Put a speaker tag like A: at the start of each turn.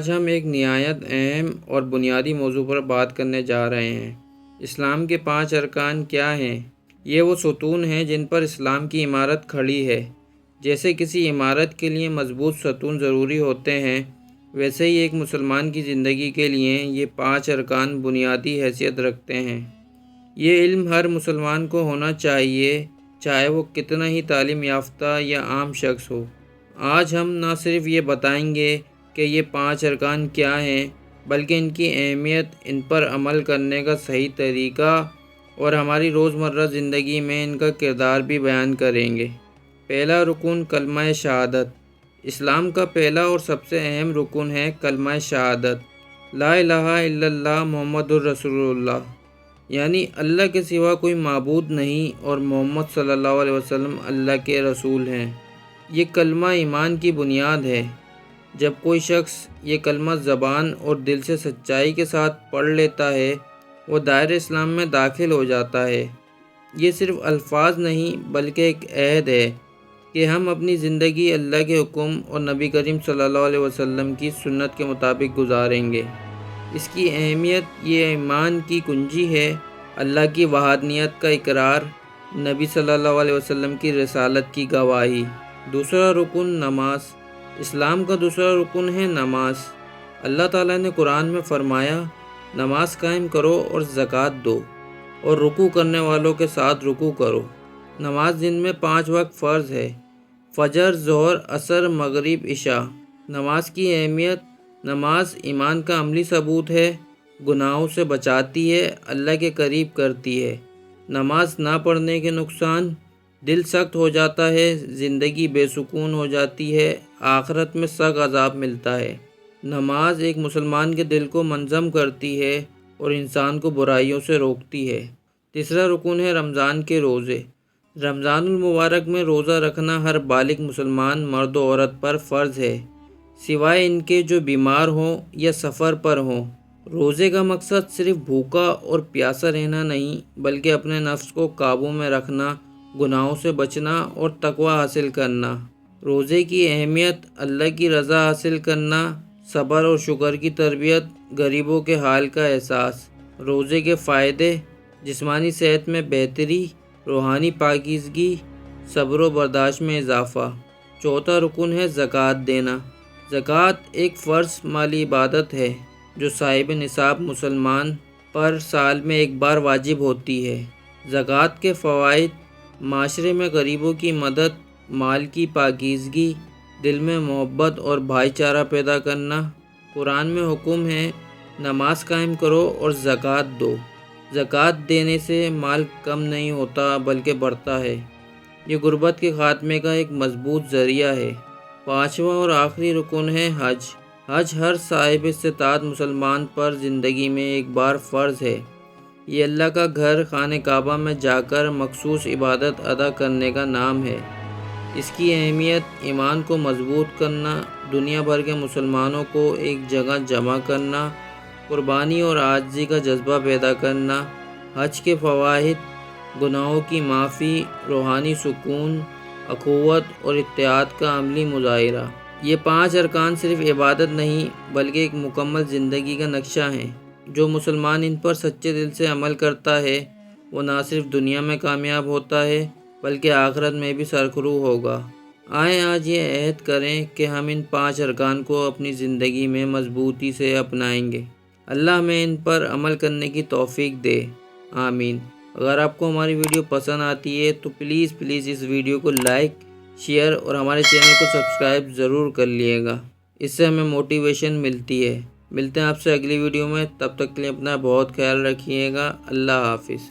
A: آج ہم ایک نہایت اہم اور بنیادی موضوع پر بات کرنے جا رہے ہیں۔ اسلام کے 5 ارکان کیا ہیں؟ یہ وہ ستون ہیں جن پر اسلام کی عمارت کھڑی ہے۔ جیسے کسی عمارت کے لیے مضبوط ستون ضروری ہوتے ہیں، ویسے ہی ایک مسلمان کی زندگی کے لیے یہ 5 ارکان بنیادی حیثیت رکھتے ہیں۔ یہ علم ہر مسلمان کو ہونا چاہیے، چاہے وہ کتنا ہی تعلیم یافتہ یا عام شخص ہو۔ آج ہم نہ صرف یہ بتائیں گے کہ یہ 5 ارکان کیا ہیں، بلکہ ان کی اہمیت، ان پر عمل کرنے کا صحیح طریقہ اور ہماری روزمرہ زندگی میں ان کا کردار بھی بیان کریں گے۔ پہلا رکن کلمہ شہادت۔ اسلام کا پہلا اور سب سے اہم رکن ہے کلمہ شہادت، لا الہ الا اللہ محمد الرسول اللہ، یعنی اللہ کے سوا کوئی معبود نہیں اور محمد صلی اللہ علیہ وسلم اللہ کے رسول ہیں۔ یہ کلمہ ایمان کی بنیاد ہے۔ جب کوئی شخص یہ کلمہ زبان اور دل سے سچائی کے ساتھ پڑھ لیتا ہے، وہ دائرہ اسلام میں داخل ہو جاتا ہے۔ یہ صرف الفاظ نہیں بلکہ ایک عہد ہے کہ ہم اپنی زندگی اللہ کے حکم اور نبی کریم صلی اللہ علیہ وسلم کی سنت کے مطابق گزاریں گے۔ اس کی اہمیت یہ ایمان کی کنجی ہے، اللہ کی وحدانیت کا اقرار، نبی صلی اللہ علیہ وسلم کی رسالت کی گواہی۔ دوسرا رکن نماز۔ اسلام کا دوسرا رکن ہے نماز۔ اللہ تعالیٰ نے قرآن میں فرمایا، نماز قائم کرو اور زکوٰۃ دو اور رکوع کرنے والوں کے ساتھ رکوع کرو۔ نماز دن میں 5 وقت فرض ہے، فجر، ظہر، عصر، مغرب، عشاء۔ نماز کی اہمیت، نماز ایمان کا عملی ثبوت ہے، گناہوں سے بچاتی ہے، اللہ کے قریب کرتی ہے۔ نماز نہ پڑھنے کے نقصان، دل سخت ہو جاتا ہے، زندگی بے سکون ہو جاتی ہے، آخرت میں سخت عذاب ملتا ہے۔ نماز ایک مسلمان کے دل کو منظم کرتی ہے اور انسان کو برائیوں سے روکتی ہے۔ تیسرا رکن ہے رمضان کے روزے۔ رمضان المبارک میں روزہ رکھنا ہر بالغ مسلمان مرد و عورت پر فرض ہے، سوائے ان کے جو بیمار ہوں یا سفر پر ہوں۔ روزے کا مقصد صرف بھوکا اور پیاسا رہنا نہیں بلکہ اپنے نفس کو قابو میں رکھنا، گناہوں سے بچنا اور تقوی حاصل کرنا۔ روزے کی اہمیت، اللہ کی رضا حاصل کرنا، صبر اور شکر کی تربیت، غریبوں کے حال کا احساس۔ روزے کے فائدے، جسمانی صحت میں بہتری، روحانی پاکیزگی، صبر و برداشت میں اضافہ۔ چوتھا رکن ہے زکوٰۃ دینا۔ زکوٰۃ ایک فرض مالی عبادت ہے جو صاحب نصاب مسلمان پر سال میں ایک بار واجب ہوتی ہے۔ زکوٰۃ کے فوائد، معاشرے میں غریبوں کی مدد، مال کی پاکیزگی، دل میں محبت اور بھائی چارہ پیدا کرنا۔ قرآن میں حکم ہے، نماز قائم کرو اور زکوٰۃ دو۔ زکوٰۃ دینے سے مال کم نہیں ہوتا بلکہ بڑھتا ہے۔ یہ غربت کے خاتمے کا ایک مضبوط ذریعہ ہے۔ پانچواں اور آخری رکن ہے حج۔ حج ہر صاحب استطاعت مسلمان پر زندگی میں ایک بار فرض ہے۔ یہ اللہ کا گھر خانہ کعبہ میں جا کر مخصوص عبادت ادا کرنے کا نام ہے۔ اس کی اہمیت، ایمان کو مضبوط کرنا، دنیا بھر کے مسلمانوں کو ایک جگہ جمع کرنا، قربانی اور عاجزی کا جذبہ پیدا کرنا۔ حج کے فوائد، گناہوں کی معافی، روحانی سکون، اخوت اور اتحاد کا عملی مظاہرہ۔ یہ 5 ارکان صرف عبادت نہیں بلکہ ایک مکمل زندگی کا نقشہ ہیں۔ جو مسلمان ان پر سچے دل سے عمل کرتا ہے، وہ نہ صرف دنیا میں کامیاب ہوتا ہے بلکہ آخرت میں بھی سرخرو ہوگا۔ آئیں آج یہ عہد کریں کہ ہم ان 5 ارکان کو اپنی زندگی میں مضبوطی سے اپنائیں گے۔ اللہ ہمیں ان پر عمل کرنے کی توفیق دے، آمین۔ اگر آپ کو ہماری ویڈیو پسند آتی ہے تو پلیز اس ویڈیو کو لائک، شیئر اور ہمارے چینل کو سبسکرائب ضرور کر لیے گا۔ اس سے ہمیں موٹیویشن ملتی ہے۔ ملتے ہیں آپ سے اگلی ویڈیو میں، تب تک کے لیے اپنا بہت خیال رکھیے گا۔ اللہ حافظ۔